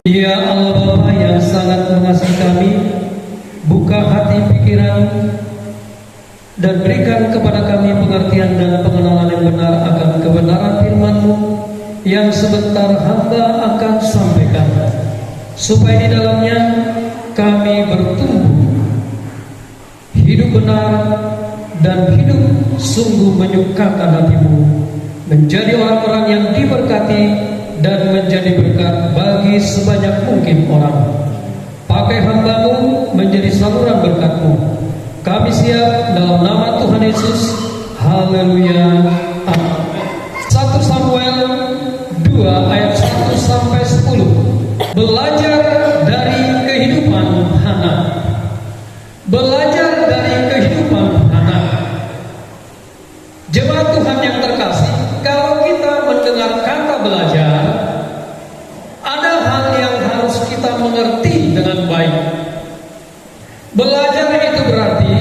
Ya Allah Bapa yang sangat mengasihi kami, buka hati pikiran dan berikan kepada kami pengertian dan pengenalan yang benar akan kebenaran firman-Mu yang sebentar hamba akan sampaikan, supaya di dalamnya kami bertumbuh hidup benar dan hidup sungguh menyukakan hati-Mu, menjadi orang-orang yang diberkati dan menjadi berkat bagi sebanyak mungkin orang. Pakai hamba-Mu menjadi saluran berkat-Mu. Kami siap dalam nama Tuhan Yesus. Haleluya. Amin. 1 Samuel 2 ayat 1 sampai 10. Belajar dari kehidupan Hana. Belajar dari kehidupan Hana. Jemaat Tuhan yang terkasih, kalau kita mendengar kata belajar, ada hal yang harus kita mengerti dengan baik. Belajar itu berarti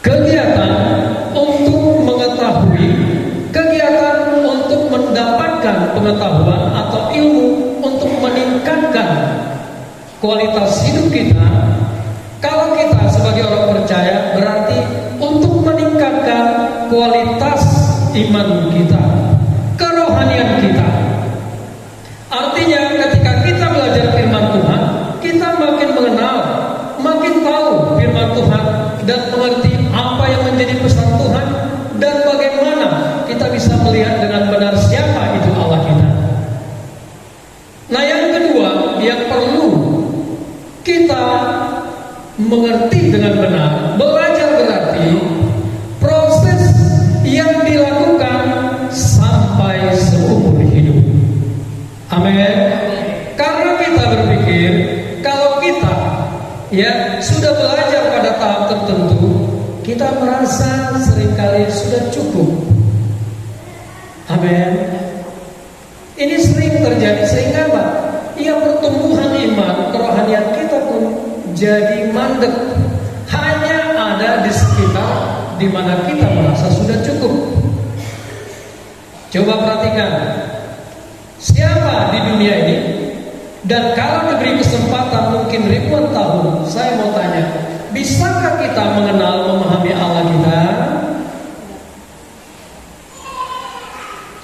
kegiatan untuk mengetahui, kegiatan untuk mendapatkan pengetahuan atau ilmu untuk meningkatkan kualitas hidup kita. Kalau kita sebagai orang percaya, berarti untuk meningkatkan kualitas iman kita, kerohanian kita. Artinya ketika kita belajar firman Tuhan, kita makin mengenal, makin tahu firman Tuhan dan mengerti apa yang menjadi pesan Tuhan dan bagaimana kita bisa melihat dengan benar siapa itu Allah kita. Nah, yang kedua yang perlu kita mengerti dengan benar, belajar berarti proses yang dilakukan sampai seumur hidup. Amin. Karena kita berpikir kalau kita sudah belajar pada tahap tertentu, kita merasa seringkali sudah cukup. Amin. Ini sering terjadi sehingga apa? Pertumbuhan iman, kerohanian kita pun jadi mandek. Hanya ada di sekitar di mana kita merasa sudah cukup. Coba perhatikan, siapa di dunia ini, dan kalau diberi kesempatan mungkin ribuan tahun, saya mau tanya, bisakah kita mengenal, memahami Allah kita?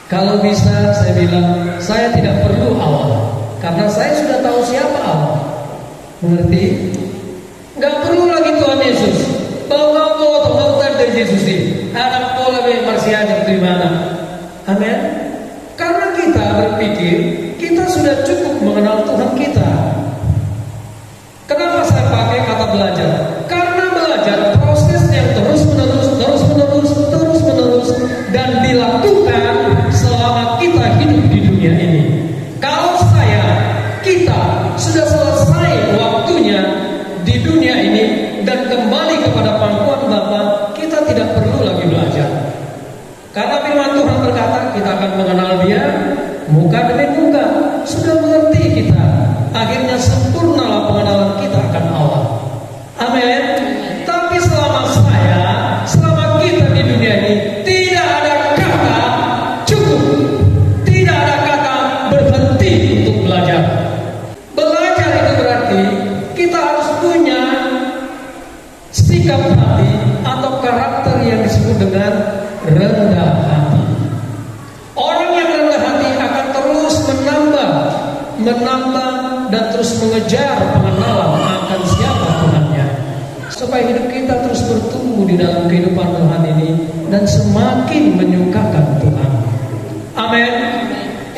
Kalau bisa, saya bilang, saya tidak perlu Allah, karena saya sudah tahu siapa Allah. Mengerti? Gak perlu lagi Tuhan Yesus. Bahwa Allah Tuhan dari Yesus ini anak pola marsianya di mana? Amin. Karena kita berpikir kita sudah cukup mengenal Tuhan kita. Kenapa saya pakai kata belajar? Karena belajar proses yang terus menerus dan dilakukan selama kita hidup di dunia ini. Kalau kita sudah selesai waktunya di dunia ini dan kembali kepada pangkuan Bapa, kita tidak perlu lagi belajar. Karena firman Tuhan berkata, kita akan mengenal Dia muka demi muka. Sudah mengerti kita, akhirnya sempurnalah pengenalan kita akan Allah. Amin. Tapi selama kita di dunia ini, tidak ada kata cukup, tidak ada kata berhenti untuk belajar. Belajar itu berarti kita harus punya sikap hati atau karakter yang disebut dengan rendah hati. Orang yang rendah hati akan terus menambah dan terus mengejar pengenalan akan siapa Tuhannya, supaya hidup kita terus bertumbuh di dalam kehidupan Tuhan ini dan semakin menyukakan Tuhan. Amin.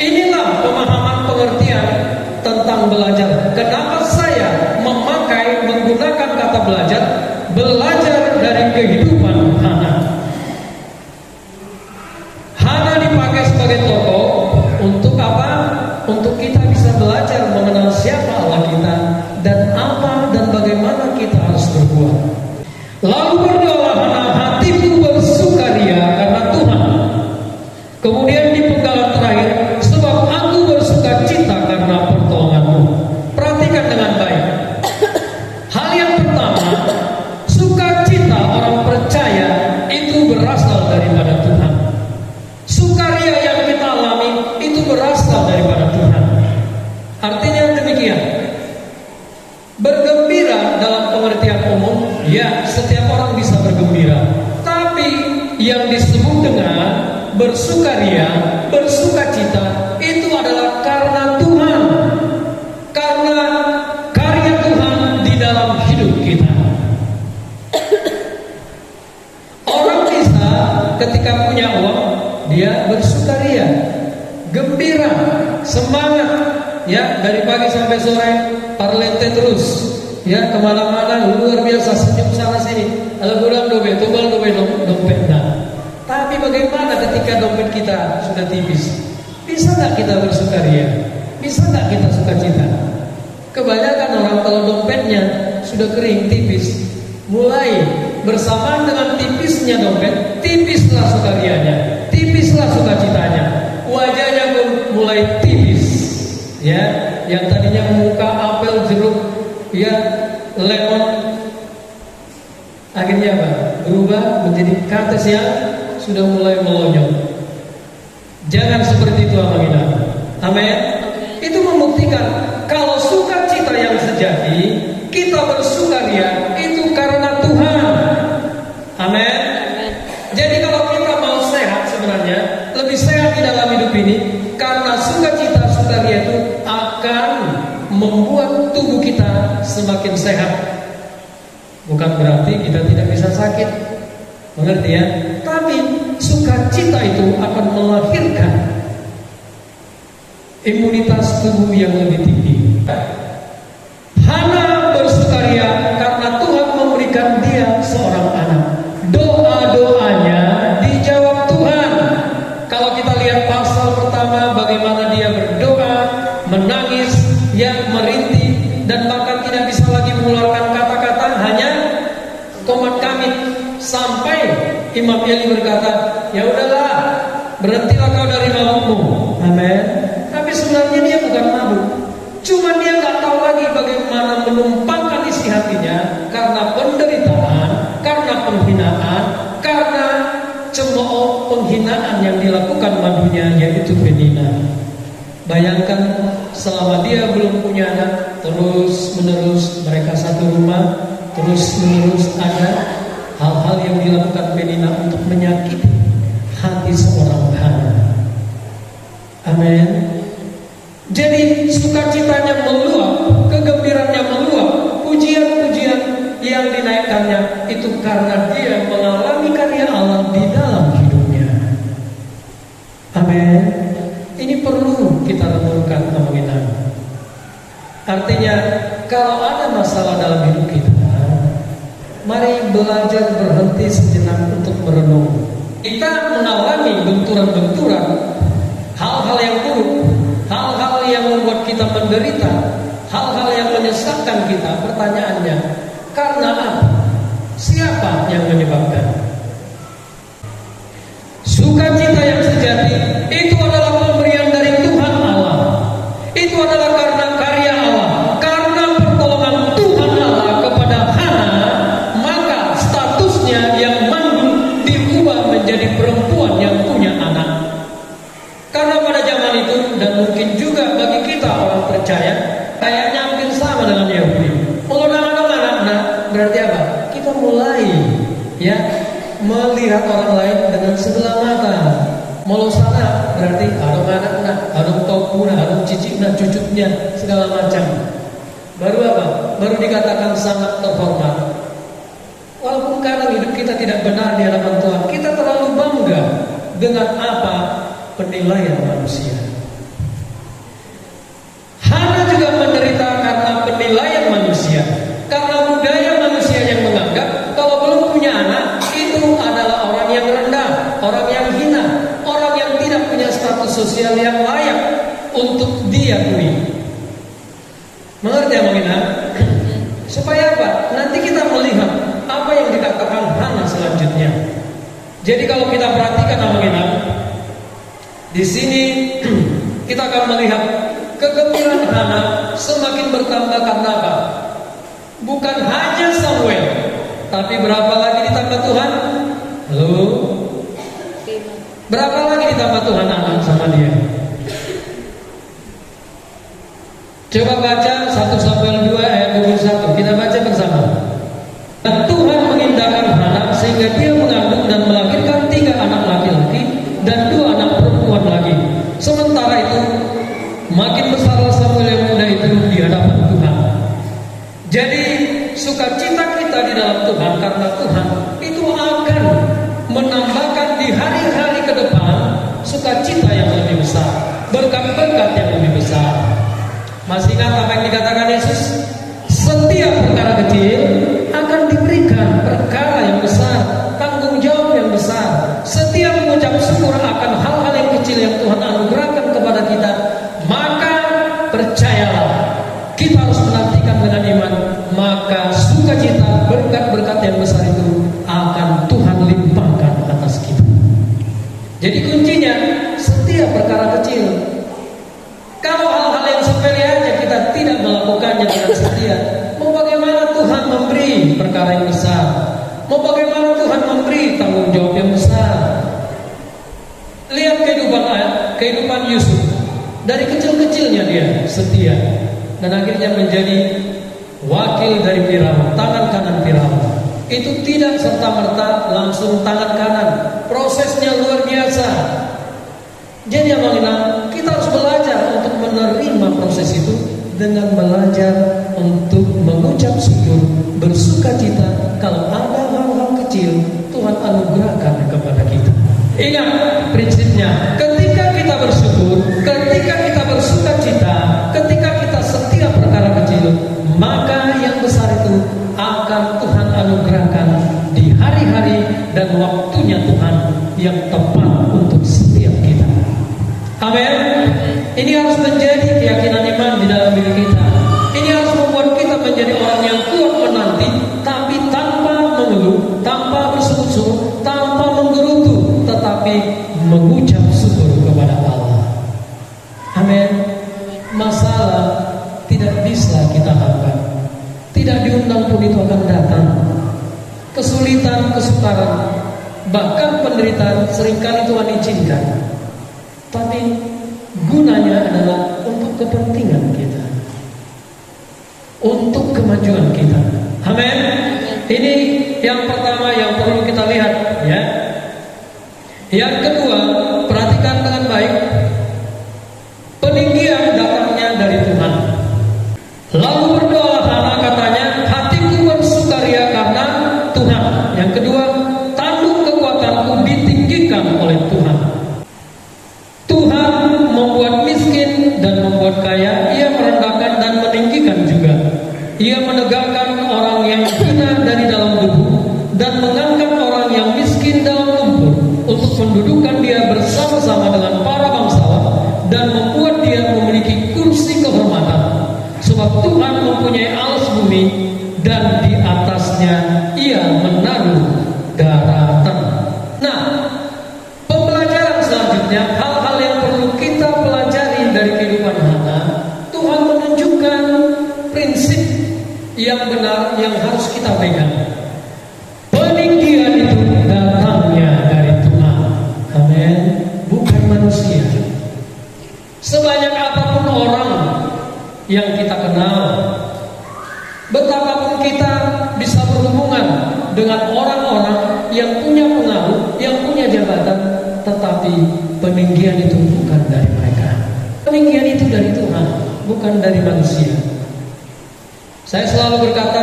Inilah pemahaman pengertian tentang belajar. Kenapa saya menggunakan kata belajar dari kehidupan Hana. Hana dipakai sebagai tokoh untuk apa? Untuk kita bisa belajar mengenal siapa Allah kita dan apa dan bagaimana kita harus berbuat. Lalu berdoalah Hana, hatiku bersukaria karena Tuhan. Kemudian di penggalan terakhir, sebab aku bersuka cita karena pertolonganmu. Perhatikan ya setiap orang bisa bergembira. Tapi yang disebut dengan bersukaria, bersukacita itu adalah karena Tuhan, karena karya Tuhan di dalam hidup kita. Orang bisa ketika punya uang dia bersukaria, gembira, semangat, ya dari pagi sampai sore parlente terus, ya kemana-mana luar biasa, senyum sana sini, alhamdulillah dompet. Nah, tapi bagaimana ketika dompet kita sudah tipis? Bisa nggak kita bersukaria? Bisa nggak kita sukacita? Kebanyakan orang kalau dompetnya sudah kering, tipis, mulai bersamaan dengan tipisnya dompet, tipislah sukarianya, tipislah sukacitanya, wajahnya pun mulai tipis, ya, yang tadinya muka apel, jeruk, ya, lemon, akhirnya apa? Berubah menjadi kates yang sudah mulai melonyok. Jangan seperti itu, amin. Amin. Itu membuktikan kalau sukacita yang sejati, kita bersukaria itu karena Tuhan. Amin. Jadi kalau kita mau sehat, sebenarnya lebih sehat di dalam hidup ini, karena sukacita sukaria itu akan membuat tubuh kita semakin sehat. Bukan berarti kita tidak bisa sakit, mengerti ya? Tapi sukacita itu akan melahirkan imunitas tubuh yang lebih tinggi. Hana bersukaria karena Tuhan memberikan dia seorang anak. Doa-doanya dijawab Tuhan. Kalau kita lihat pasal pertama, bagaimana dia berdoa, menangis, yang merintih, dan bahkan tidak bisa lagi mengeluarkan kata-kata, hanya komat kamit, sampai Imam Eli berkata, ya udahlah, berhentilah kau dari mabukmu. Amin. Tapi sebenarnya dia bukan mabuk, cuma dia nggak tahu lagi bagaimana menumpangkan isi hatinya karena penderitaan, karena penghinaan, karena cemooh penghinaan yang dilakukan madunya, yaitu Penina. Bayangkan selama dia belum punya anak, terus menerus mereka satu rumah, terus menerus ada hal-hal yang dilakukan Penina untuk menyakiti hati seorang Hana. Amin. Jadi sukacitanya meluap, kegembiraannya meluap, pujian-pujian yang dinaikkannya itu karena dia mengalami karya Allah di dalam hidupnya. Amin. Ini perlu kita renungkan, teman-teman. Artinya kalau ada masalah dalam hidup kita, mari belajar berhenti sejenak untuk merenung. Kita mengalami benturan-benturan, hal-hal yang buruk, hal-hal yang membuat kita menderita, hal-hal yang menyesatkan kita. Pertanyaannya, karena apa? Siapa yang menyebabkan? Sukacita yang sejati itu adalah pemberian dari Tuhan Allah. Itu adalah karena karya Allah, karena pertolongan Tuhan Allah kepada Hana, maka statusnya yang mandul diubah menjadi perempuan yang punya anak. Karena pada zaman itu, dan mungkin juga bagi kita orang percaya, kayaknya mungkin sama dengan Yahudi. Kalau anak-anak, berarti apa? Kita mulai, ya, melihat orang lain dengan sebelah mata. Molo sana berarti harung anak-anak, harung topuna, harung cicikna, cucutnya, segala macam. Baru apa? Baru dikatakan sangat terhormat. Walaupun kadang hidup kita tidak benar di hadapan Tuhan, kita terlalu bangga dengan apa penilaian manusia. Hana juga menderita karena penilaian manusia, karena budaya manusia yang menganggap kalau belum punya anak itu adalah orang yang rendah, orang yang hina, orang yang tidak punya status sosial yang layak untuk diakui. Mengerti ya, Mangina? Supaya apa? Nanti kita melihat apa yang dikatakan Hana selanjutnya. Jadi kalau kita perhatikan, Mangina, di sini kita akan melihat kegembiraan Hana semakin bertambah karena apa? Bukan hanya Samuel, tapi berapa lagi ditambah Tuhan? Halo? Berapa lagi ditambah Tuhan anak sama dia? Coba baca 1 Samuel 2 ayat 21. Kita baca bersama. Tentu Jadi sukacita kita di dalam Tuhan karena Tuhan itu akan menambahkan di hari-hari ke depan sukacita yang lebih besar, berkat-berkat yang lebih besar. Masih ingat apa yang dikatakan Yesus? Setiap perkara kecil akan diberikan perkara yang besar, tanggung jawab yang besar. Setiap mengucap syukur akan hal-hal yang kecil yang Tuhan anugerahkan kepada kita, maka percayalah, kita harus menantikan dengan iman, maka sukacita, berkat-berkat yang besar itu akan Tuhan limpahkan atas kita. Jadi kuncinya setiap perkara kecil. Kalau hal-hal yang sepele aja kita tidak melakukannya dengan setia, mau bagaimana Tuhan memberi perkara yang besar? Mau bagaimana Tuhan memberi tanggung jawab yang besar? Lihat kehidupan Yusuf. Dari kecil-kecilnya dia setia, dan akhirnya menjadi wakil dari Firaun, tangan kanan Firaun. Itu tidak serta-merta langsung tangan kanan, prosesnya luar biasa. Jadi yang mengenal, kita harus belajar untuk menerima proses itu dengan belajar untuk mengucap syukur, bersuka cita kalau ada hal-hal kecil Tuhan anugerahkan kepada kita. Ingat prinsipnya, ketika kita bersyukur, ketika kita bersuka cita, ketika kita setiap perkara kecil, maka yang besar itu akan Tuhan anugerahkan di hari-hari dan waktunya Tuhan yang tepat untuk setiap kita. Amin. Ini harus menjadi keyakinan iman di dalam diri kita. Ini harus membuat kita menjadi orang yang kuat menanti, tapi tanpa mengeluh, tanpa bersungut-sungut, tanpa menggerutu, tetapi mengucap syukur kepada Allah. Amin. Masalah tidak bisa kita hambat, tidak diundang pun itu akan datang. Kesulitan, kesukaran, bahkan penderitaan seringkali Tuhan izinkan, tapi gunanya adalah untuk kepentingan kita, untuk kemajuan kita. Amin. Ini yang pertama yang perlu kita lihat, ya. Yang kedua, perhatikan dengan baik. Peninggian datangnya dari Tuhan. Lalu berdoa Hana, katanya, hatiku bersukaria karena Tuhan. Yang kedua, tanduk kekuatanku ditinggikan oleh Tuhan. Tuhan membuat miskin dan membuat kaya. Ia merendahkan dan meninggikan juga. Ia menegakkan orang yang hina dari dalam debu dan mengangkat orang yang miskin dalam lumpur, untuk mendudukan dia bersama-sama dengan para bangsawan dan membuat dia memiliki kursi kehormatan. Sebab Tuhan mempunyai alas bumi dan di atasnya ia menaruh daratan. Nah, pembelajaran selanjutnya, hal-hal yang perlu kita pelajari dari kehidupan Hana. Tuhan menunjukkan prinsip yang benar yang harus kita pegang. Peninggian itu datangnya dari Tuhan. Amin. Bukan manusia. Sebanyak apapun orang yang kita kenal, betapapun kita bisa berhubungan dengan orang-orang yang punya pengaruh, yang punya jabatan, tetapi peninggian itu bukan dari mereka. Peninggian itu dari Tuhan, bukan dari manusia. Saya selalu berkata,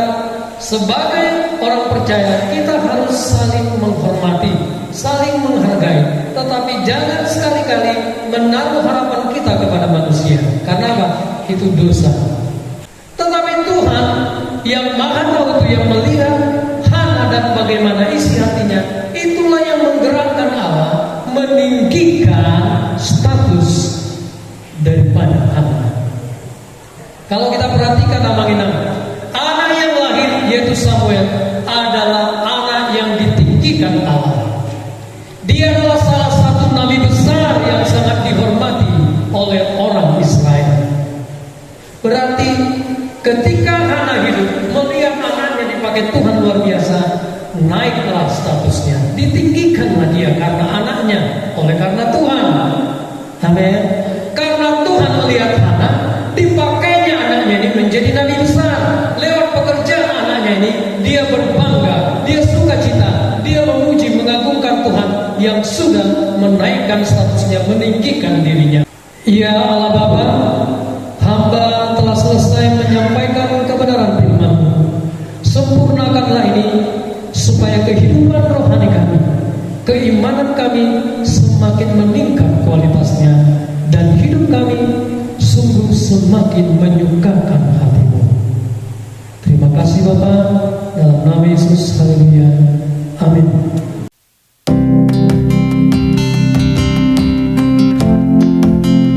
sebagai orang percaya kita harus saling menghormati, saling menghargai, tetapi jangan sekali-kali menaruh harapan kita kepada manusia. Karena apa? Itu dosa. Tetapi Tuhan yang Maha Tahu, itu yang melihat Hana dan bagaimana isi hatinya, itulah yang menggerakkan Allah meninggikan status daripada Hana. Kalau kita perhatikan anak yang lahir yaitu Samuel adalah anak yang ditinggikan Allah. Dia adalah salah satu nabi besar yang sangat dihormati oleh orang Israel. Berarti ketika Hana hidup, melihat anaknya dipakai Tuhan luar biasa, naiklah statusnya, ditinggikanlah dia karena anaknya, oleh karena Tuhan. Amin. Karena Tuhan melihat Hana, dipakainya anaknya ini menjadi nabi besar. Lewat pekerjaan anaknya ini, dia berbangga, dia sukacita, dia memuji, mengagungkan Tuhan yang sudah menaikkan statusnya, meninggikan dirinya. Ya Allah Bapa, hamba telah selesai menyampaikan kebenaran firman-Mu. iman kami semakin meningkat kualitasnya, dan hidup kami sungguh semakin menyukakan hati-Mu. Terima kasih Bapa, dalam nama Yesus, haleluya, amin.